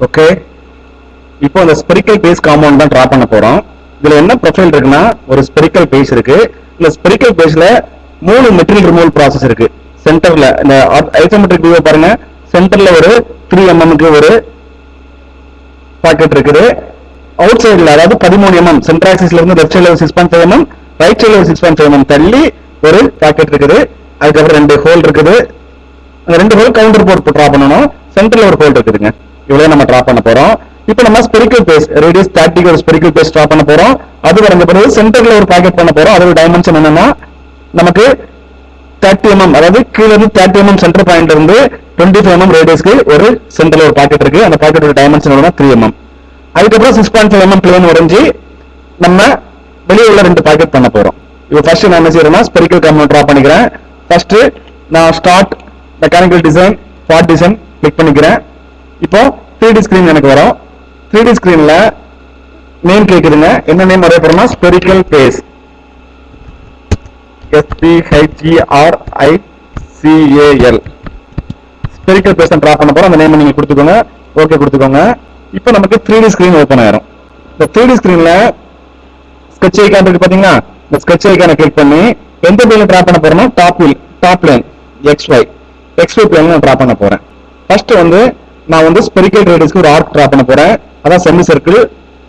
Okay, இப்போ அந்த spherical base compound தான் டிரா பண்ண போறோம். இதுல என்ன ப்ரொஃபைல் இருக்குன்னா, ஒரு ஸ்பெரிக்கல் பேஸ் இருக்கு. இந்த ஸ்பெரிக்கல் பேஸ்ல 3 மெட்டீரியல் ரிமூவல் ப்ராசஸ் இருக்கு. சென்டர்ல இந்த ஐசோமெட்ரிக் வியூ பாருங்க, சென்டர்ல ஒரு 3 mm ஒரு பாக்கெட் இருக்குது. அவுட் சைடுல அதாவது 13 mm சென்டர் ஆக்சிஸ்ல இருந்து லெஃப்ட் சைடுல 6.5 mm, ரைட் சைடுல 6.5 mm தள்ளி ஒரு பாக்கெட் இருக்குது. அதுக்கப்புறம் 2 ஹோல் இருக்குது. அந்த 2 ஹோல் கவுண்டர் போர்ட் டிரா பண்ணணும். சென்டர்ல ஒரு ஹோல் இருக்குதுங்க. இவ்வளவு நம்ம டிரா பண்ண போறோம். இப்போ நம்ம ஸ்பெரிக்கல் பேஸ் ரேடியஸ் 30 ஒரு ஸ்பெரிக்கல் பேஸ் டிரா பண்ண போறோம். அது வரைஞ்ச பிறகு சென்டர்ல ஒரு பாக்கெட் பண்ண போறோம். அதோட டைமென்ஷன் என்னன்னா நமக்கு 30 mm, அதாவது கீழ இருந்து 30 mm சென்டர் பாயிண்ட்ல இருந்து 25 mm ரேடியஸ்க்கு ஒரு சென்டர்ல ஒரு பாக்கெட் இருக்கு. அந்த பாக்கெட்டோட டைமென்ஷன் எவ்வளவுனா 3 mm. அதுக்கப்புறம் 6.5 mm பிளேன் வரைஞ்சி நம்ம வெளியே உள்ள 2 பாக்கெட் பண்ண போறோம். இப்போ ஃபர்ஸ்ட் நான் என்ன செய்யறேன்னா ஸ்பெரிக்கல் காம்பவுண்ட் டிரா பண்ணிக்கிறேன். ஃபர்ஸ்ட் நான் start mechanical design part design click பண்ணிக்கிறேன். இப்போ 3D ஸ்கிரீன் எனக்கு வரும். 3D ஸ்கிரீன்ல நேம் கேக்குதுங்க. என்ன நேம் வரைய போறோம்னா spherical base, SPHERICAL spherical base draw பண்ண போறோம். அந்த நேம் நீங்க கொடுத்துக்கோங்க. ஓகே கொடுத்துக்கோங்க. இப்போ நமக்கு 3D ஸ்கிரீன் ஓபன் ஆயிரும். இந்த 3D ஸ்கிரீன்ல ஸ்கெட்ச் ஐகான் இருக்கு பாத்தீங்களா, இந்த ஸ்கெட்ச் ஐகானை கிளிக் பண்ணி எந்த பிளேன்ல டிரா பண்ண போறோம்னா டாப் பிளேன் XY பிளேன்ல நான் டிரா பண்ண போறேன். ஃபர்ஸ்ட் நான் ஸ்பெரிக்கல் ரேடியஸ்க்கு ஒரு ஆர்க் டிரா பண்ண போறேன். அதான் செமி சர்க்கிள்.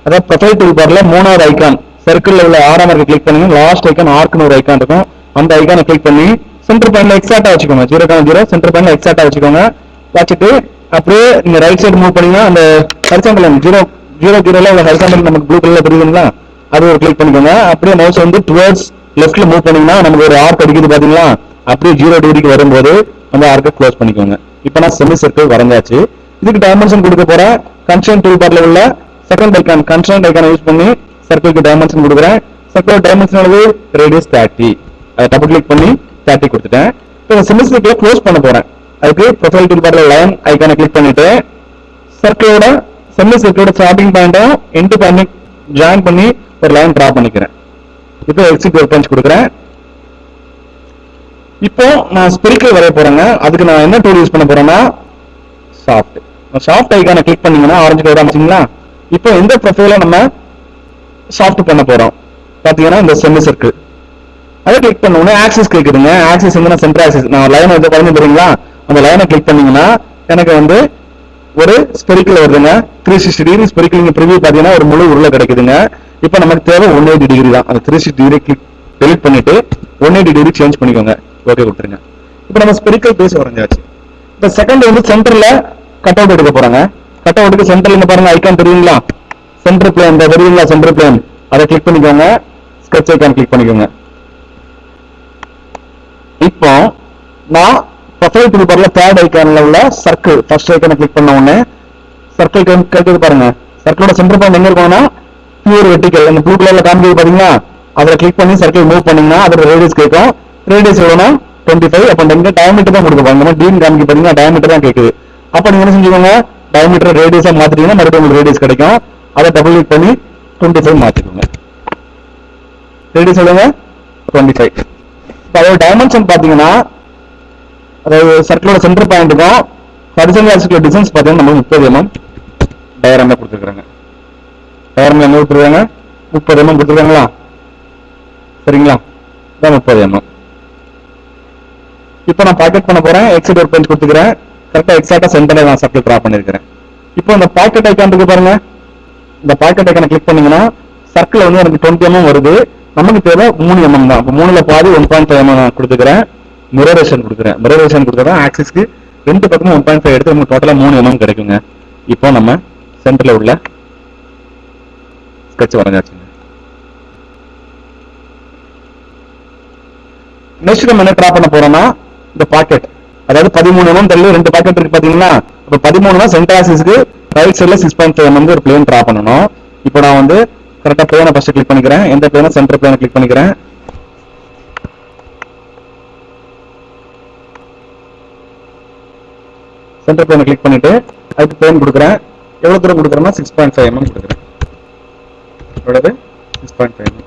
அதான் ப்ரொஃபைல் டூல் பார்ல 3வது ஐகான் சர்க்கிள்ல உள்ள 6ஆம் மார்க் கிளிக் பண்ணுங்க. லாஸ்ட் ஐகான் ஆர்க்னு ஒரு ஐகான் இருக்கும். அந்த ஐகானை கிளிக் பண்ணி சென்டர் பாயிண்ட்ல எக்ஸாக்ட்டா வச்சுக்கோங்க. 0.0 சென்டர் பாயிண்ட்ல எக்ஸாக்ட்டா வச்சுக்கோங்க. வச்சுட்டு அப்படியே நீங்க ரைட் சைடு மூவ் பண்ணீங்கன்னா அந்த ஹரிசாண்டல் 0.0ல உள்ள ஹரிசாண்டல் நமக்கு ப்ளூ கலர்ல தெரியுதுங்களா, அது ஒரு கிளிக் பண்ணிக்கோங்க. அப்படியே மவுஸ் டுவர்ட்ஸ் லெஃப்ட்ல மூவ் பண்ணீங்கன்னா நமக்கு ஒரு ஆர்க் அடிக்குது பாத்தீங்களா, அப்படியே 0 டிகிரிக்கு வரும்போது அந்த ஆர்க்கை க்ளோஸ் பண்ணிக்கோங்க. இப்போ நான் செமி சர்க்கிள் வரைஞ்சாச்சு. இதுக்கு டைமென்ஷன் கொடுக்க போறேன். கன்ஸ்ட்ரெயின்ட் டூல் பார்ல உள்ள செகண்ட் ஐகான் கன்ஸ்ட்ரெயின்ட் ஐகானை யூஸ் பண்ணி சர்க்கிளுக்கு டைமென்ஷன் கொடுக்குறேன். சர்க்கிள் டைமென்ஷன் அளவு ரேடியஸ் 30. அதை டபுள் கிளிக் பண்ணி 30 கொடுத்துட்டேன். இப்போ செமி சர்க்கிளை க்ளோஸ் பண்ண போறேன். அதுக்கு ப்ரொஃபைல் டூல் பார்ல லைன் ஐகானை கிளிக் பண்ணிட்டு சர்க்கிளோட செமி சர்க்கிளோட ஸ்டார்டிங் பாயிண்ட்டும் எண்ட் பாயிண்ட் ஜாயின் பண்ணி ஒரு லைன் டிரா பண்ணிக்கிறேன். இப்போ எக்ஸிட் ஒர்க் பஞ்ச் கொடுக்குறேன். இப்போ நான் ஸ்பெரிக்கல் வரைய போறேங்க. அதுக்கு நான் என்ன டூல் யூஸ் பண்ண போறேன்னா சாஃப்ட் ஐகானை கிளிக் பண்ணீங்கன்னா ஆரஞ்சு கலர் அமைச்சிங்களா. இப்போ எந்த ப்ரொஃபைல நம்ம சாஃப்ட் பண்ண போறோம் பாத்தீங்கன்னா இந்த செமி சர்க்கிள். அதை கிளிக் பண்ண உடனே ஆக்சிஸ் கேக்குதுங்க. Axis centre axis. நான் லைன் குழந்தை போறீங்களா, அந்த லைனை கிளிக் பண்ணீங்கன்னா எனக்கு ஒரு ஸ்பெரிக்கல் வருதுங்க. 360 டிகிரி ஸ்பெரிக்கல். நீங்க ப்ரிவியூ பாத்தீங்கன்னா ஒரு முழு உருளை கிடைக்குதுங்க. இப்போ நமக்கு தேவை 180 டிகிரி தான். அந்த 360 டிகிரி கிளிக் டெலிட் பண்ணிட்டு 180 டிகிரி சேஞ்ச் பண்ணிக்கோங்க. ஓகே கொடுத்துருங்க. இப்போ நம்ம ஸ்பெரிக்கல் பேஸ் வரைஞ்சாச்சு. இப்போ செகண்ட் சென்டர்ல கட் அவுட் எடுக்க போறாங்க. கட் அவுட்டுக்கு சென்டர்ல பாருங்க ஐகான் தெரியுங்களா, சென்டர் பிளேன் தெரியுங்களா, சென்டர் பிளேன் அதை கிளிக் பண்ணிக்கோங்க. ஸ்கெட்ச் ஐகான் கிளிக் பண்ணிக்கோங்க. இப்போ நான் ப்ரொஃபைல் டூல் பார்ல தேர்ட் ஐகான்ல உள்ள சர்க்கிள் ஃபர்ஸ்ட் ஐகானை கிளிக் பண்ண உடனே சர்க்கிள் கேட்குது பாருங்க. சர்க்கிளோட சென்டர் பாயிண்ட் எங்க இருக்கும்னா பியூர் வெர்டிகல் அந்த ப்ளூ கலர்ல காமிக்குது பாத்தீங்களா, அதை கிளிக் பண்ணி சர்க்கிள் மூவ் பண்ணீங்கன்னா அதோட ரேடியஸ் கேட்கும். ரேடியஸ் எவ்வளவுனா 25. அப்ப நீங்க டயமீட்டர் தான் கொடுக்க போறீங்க. டீன் காமிக்கு பாத்தீங்கன்னா டயமீட்டர் தான் கேக்குது. அப்ப நீங்க என்ன செஞ்சுக்கோங்க, டயமீட்டர் ரேடியஸா மாத்திட்டீங்கன்னா மறுபடியும் உங்களுக்கு ரேடியஸ் கிடைக்கும். அதை டபுள் கிளிக் பண்ணி 25 மாத்திக்கோங்க. ரேடியஸ் எவ்வளவுங்க 25. அதோட டைமென்ஷன் பாத்தீங்கன்னா அதாவது சர்க்கிளோட சென்டர் பாயிண்ட்டுக்கும் ஹரிசாண்டல் ஆக்சிஸ்ல டிஸ்டன்ஸ் பாத்தீங்கன்னா நம்ம 30 mm டயராம்ல கொடுத்துருக்காங்க. டயராம்ல எங்க கொடுத்துருக்காங்க 30 mm கொடுத்துருக்காங்களா, சரிங்களா, 30 mm. இப்போ நான் பாக்கெட் பண்ண போறேன். எக்ஸிட் ஒர்க் பஞ்ச் கொடுத்துக்கிறேன். கரெக்டா எக்ஸாக்டா சென்டர்ல நான் சர்க்கிள் டிரா பண்ணிருக்கிறேன். இப்போ இந்த பாக்கெட் ஐகான் இருக்கு பாருங்க. இந்த பாக்கெட் ஐகானை கிளிக் பண்ணீங்கன்னா சர்க்கிள் எனக்கு 20 mm வருது. நமக்கு தேவை 3 mm தான். 3ல பாதி 1.5 mm நான் கொடுத்துக்கிறேன். மிரரேஷன் கொடுக்குறேன். மிரரேஷன் கொடுத்தா ஆக்சிஸ்க்கு 2 பக்கமும் 1.5 எடுத்து நமக்கு டோட்டலா 3 mm கிடைக்குங்க. இப்போ நம்ம சென்டர்ல உள்ள ஸ்கெட்ச் வரைஞ்சாச்சுங்க. நெக்ஸ்ட் நம்ம என்ன டிரா பண்ண போறோம்னா இந்த பாக்கெட், அதாவது 13 mm தள்ளி 2 பாக்கெட் இருக்கு பாத்தீங்களா. இப்போ 13 சென்டர் ஆக்சிஸ்க்கு ரைட் சைடுல 6.5 mm ஒரு பிளேன் டிரா பண்ணணும். இப்போ நான் கரெக்டா பிளேனை ஃபர்ஸ்ட் கிளிக் பண்ணிக்கிறேன். எந்த பிளேனை சென்டர் பிளேனை கிளிக் பண்ணிக்கிறேன். சென்டர் பிளேனை கிளிக் பண்ணிட்டு அதுக்கு பிளேன் கொடுக்குறேன். எவ்வளவு தூரம் கொடுக்குறேன்னா 6.5 mm கொடுக்குறேன். எவ்வளவு 6.5 mm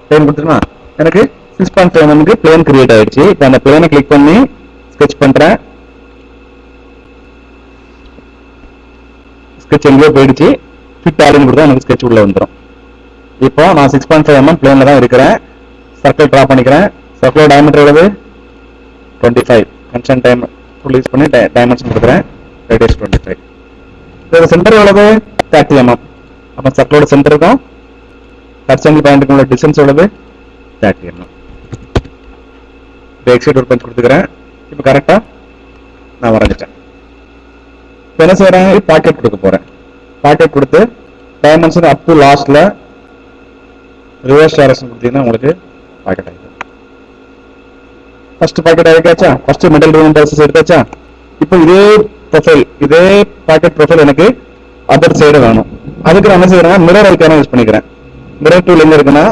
பிளேன் கொடுத்துருமா எனக்கு 6.5 mm பிளேன் கிரியேட் ஆயிடுச்சு. இப்போ அந்த பிளேனை கிளிக் பண்ணி ஸ்கெட்ச் பண்றேன். ஸ்கெட்ச் எங்கேயோ போயிடுச்சு, ஃபிட் ஆலின்னு கொடுத்தா எனக்கு ஸ்கெட்ச் உள்ள வந்துடும். இப்போ நான் 6.5 mm பிளேன்ல தான் இருக்கிறேன். சர்க்கிள் ட்ரா பண்ணிக்கிறேன். சர்க்கிளோட டயமீட்டர் எவ்வளவு? 25. கன்ஸ்டன்ட் டைம் ஃபுல் யூஸ் பண்ணி டைமென்ஷன் கொடுக்குறேன். ரேடியஸ் 25. இதோட சென்டர் எவ்வளவு? 30 mm. அப்போ சர்க்கிளோட சென்டருக்கும் ரெக்டாங்கிள் பாயிண்ட்டுக்கும் உள்ள டிஸ்டன்ஸ் எவ்வளவு? 30 mm. இப்போ எக்ஸைட் ஒரு பஞ்ச் கொடுத்துக்கிறேன். இப்போ கரெக்டாக நான் வரைஞ்சிட்டேன். இப்போ என்ன செய்யறேன்? பாக்கெட் கொடுக்க போறேன். பாக்கெட் கொடுத்து டைமென்ஷன் அப் டு லாஸ்ட்ல ரிவர்ஸ் டைரக்ஷன் கொடுத்தீங்கன்னா உங்களுக்கு பாக்கெட் ஆகிடும். ஃபர்ஸ்ட் பாக்கெட் ஆகிடுச்சா? ஃபர்ஸ்ட் மிடில் ரூம் ப்ராசஸ் எடுத்தாச்சா? இப்போ இதே பாக்கெட் ப்ரொஃபைல் எனக்கு அதர் சைடு வேணும். அதுக்கு நான் என்ன செய்யறேன்? மிரர் ஐக்கான யூஸ் பண்ணிக்கிறேன். மிரர் டூல் எங்க இருக்குன்னா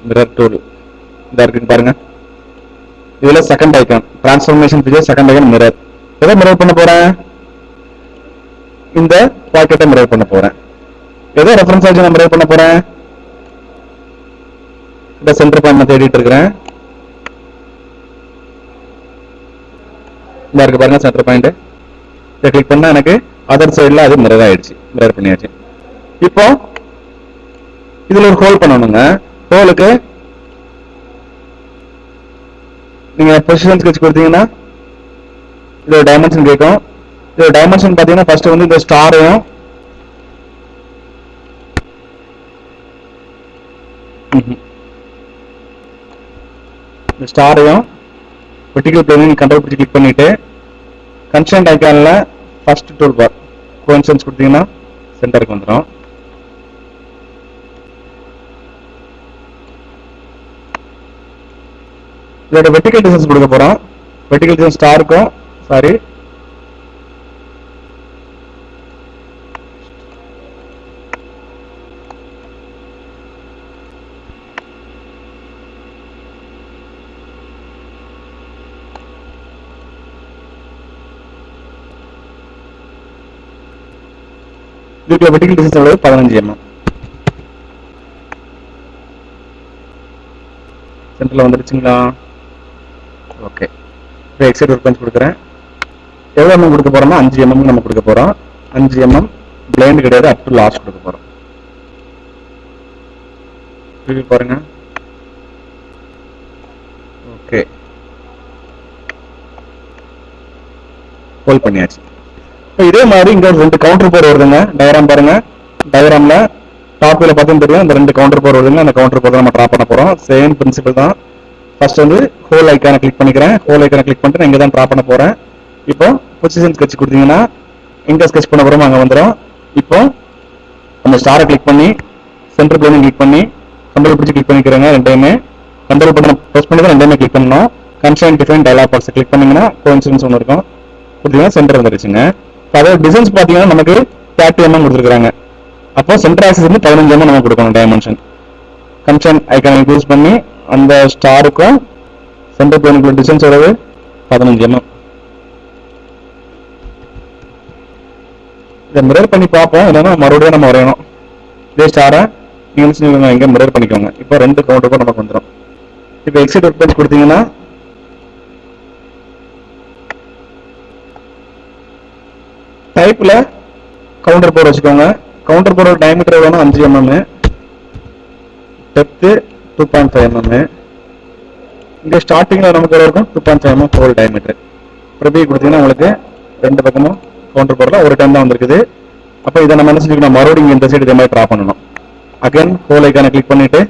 மிரர் டூல் இந்த இருக்குன்னு பாருங்க. இதுல second icon transformation feature, second icon mirror. எதை மிரர் பண்ண போறேன்? இந்த பாக்கெட்டை மிரர் பண்ண போறேன். எதை ரெஃபரன்ஸ் ஆச்சு நான் மிரர் பண்ண போறேன்? இந்த சென்டர் பாயிண்ட் நான் தேடிட்டு இருக்கிறேன். இந்த இருக்கு பாருங்க சென்டர் பாயிண்ட். இதை கிளிக் பண்ணா எனக்கு அதர் சைடுல அது மிரர் ஆயிடுச்சு. மிரர் பண்ணியாச்சு. இப்போ இதுல ஒரு ஹோல் பண்ணணுங்க. ஹோலுக்கு நீங்க பொசிஷன் ஸ்கெட்ச் கொடுத்தீங்கன்னா இதோட டைமென்ஷன் கேட்கும். இதோட டைமென்ஷன் பாத்தீங்கன்னா ஃபர்ஸ்ட் வந்து இந்த ஸ்டாரையும் வெர்டிகல் பிளேன் கண்ட்ரோல் பிடிச்சி கிளிக் பண்ணிட்டு கன்ஸ்ட்ரெயின்ட் ஐகான்ல ஃபர்ஸ்ட் டூல் பார் கோஇன்சிடென்ஸ் கொடுத்தீங்கன்னா சென்டருக்கு வந்துடும். இதோட வெர்டிகல் டிஸ்டன்ஸ் கொடுக்க போறோம். வெர்டிகல் டிஸ்டன்ஸ் ஸ்டாருக்கும் சாரி இதுக்கு வெர்டிகல் டிஸ்டன்ஸ் எவ்வளவு? 15 mm. சென்டர்ல வந்துருச்சுங்களா? ஓகே. இப்போ எக்ஸைட் ஒர்க் பஞ்ச் கொடுக்குறேன். எவ்வளோ mm கொடுக்க போறோம்னா 5 mm நம்ம கொடுக்க போறோம். 5 mm பிளைண்ட் கிடையாது, அப் டு லாஸ்ட் கொடுக்க போறோம். பாருங்க. ஓகே, ஹோல்ட் பண்ணியாச்சு. இப்போ இதே மாதிரி இங்க ஒரு 2 கவுண்டர் போர் வருதுங்க. டயக்ராம் பாருங்க. டயக்ராம்ல டாப்ல பார்த்தீங்கன்னா தெரியும் இந்த 2 கவுண்டர் போர் வருதுங்க. அந்த கவுண்டர் போர் நம்ம ட்ரா பண்ண போறோம். சேம் பிரின்சிபல் தான். ஃபர்ஸ்ட் வந்து ஹோல் ஐக்கானை கிளிக் பண்ணிக்கிறேன். ஹோல் ஐக்கானை கிளிக் பண்ணிட்டு நான் இங்க தான் ட்ரா பண்ண போறேன். இப்போ பொசிஷன் ஸ்கெட்ச் கொடுத்தீங்கன்னா எங்க ஸ்கெட்ச் பண்ண போறோமோ அங்க வந்துடும். இப்போ அந்த ஸ்டாரை கிளிக் பண்ணி சென்டர் பிளேன் கிளிக் பண்ணி கண்ட்ரோல் பிடிச்சி கிளிக் பண்ணிக்கிறேங்க. ரெண்டையுமே கண்ட்ரோல் பட்டன் பிரஸ் பண்ணி தான் ரெண்டையுமே கிளிக் பண்ணணும். Constraint define dialog box click பண்ணீங்கன்னா கோஇன்சிடென்ஸ் ஒன்று இருக்கும். கொடுத்தீங்கன்னா சென்டர் வந்துருச்சுங்க. அதோட டிஸ்டன்ஸ் பாத்தீங்கன்னா நமக்கு 30 mm கொடுத்துருக்காங்க. அப்போ சென்டர் ஆக்சிஸ் வந்து 15 mm நம்ம கொடுக்கணும் டைமென்ஷன். கன்ஸ்ட்ரெயின்ட் ஐகானை யூஸ் பண்ணி அந்த ஸ்டாருக்கும் சென்டர் பிளேனுக்குள்ள டிஸ்டன்ஸ் எவ்வளவு? 15 mm. இதை மிரர் பண்ணி பார்ப்போம். இல்லைன்னா மறுபடியும் நம்ம வரையணும். இதே ஸ்டாரை நீங்க எங்க மிரர் பண்ணிக்கோங்க. இப்போ 2 கவுண்டருக்கும் நமக்கு வந்துடும். இப்போ எக்ஸிட் ஒர்க் பஞ்ச் கொடுத்தீங்கன்னா டைப்ல கவுண்டர் போர் வச்சுக்கோங்க. கவுண்டர் போரோட டயமீட்டர் எவ்வளோனா 5 mm, டெப்த் 2.5 mm. இங்க ஸ்டார்டிங்ல நமக்கு எவ்வளோ இருக்கும்? 2.5 mm ஹோல் டயமீட்டர். பிரபி கொடுத்தீங்கன்னா உங்களுக்கு 2 பக்கமும் கவுண்டர் போர்ல ஒரு டைம் தான் வந்திருக்குது. அப்போ இதை நம்ம என்ன செஞ்சுக்கணும்? மறுபடியும் இந்த சைடு இதே மாதிரி ட்ரா பண்ணணும். அகைன் ஹோல் ஐக்கானை கிளிக் பண்ணிட்டு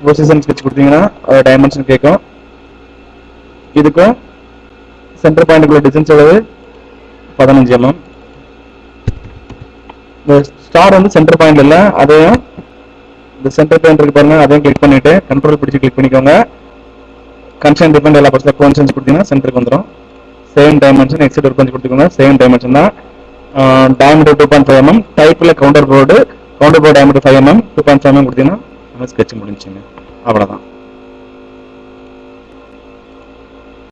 பொசிஷன் ஸ்கெட்ச் கொடுத்தீங்கன்னா அதோட டைமென்ஷன் கேட்கும். இதுக்கும் சென்டர் பாயிண்ட்டுக்குள்ள டிஸ்டன்ஸ் எவ்வளவு? 15 mm. இந்த ஸ்டார் வந்து சென்டர் பாயிண்ட் இல்ல, அதையும் இந்த சென்டர் பாயிண்ட் இருக்கு பாருங்க, அதையும் கிளிக் பண்ணிட்டு கண்ட்ரோல் பிடிச்சி கிளிக் பண்ணிக்கோங்க. கன்ஸ்ட்ரெயின்ட் டிஃபைன் எல்லா பட்சம் கோஇன்சிடென்ஸ் கொடுத்தீங்கன்னா சென்டருக்கு வந்துடும். சேம் டைமென்ஷன் எக்ஸிட் ஒர்க் பண்ணி கொடுத்துக்கோங்க. சேம் டைமென்ஷன் தான். Diameter 2.5 mm. டைப்ல counter board diameter 5 mm 2.5 mm கொடுத்தீங்கன்னா நம்ம ஸ்கெட்ச் முடிஞ்சுங்க. அவ்வளவுதான்.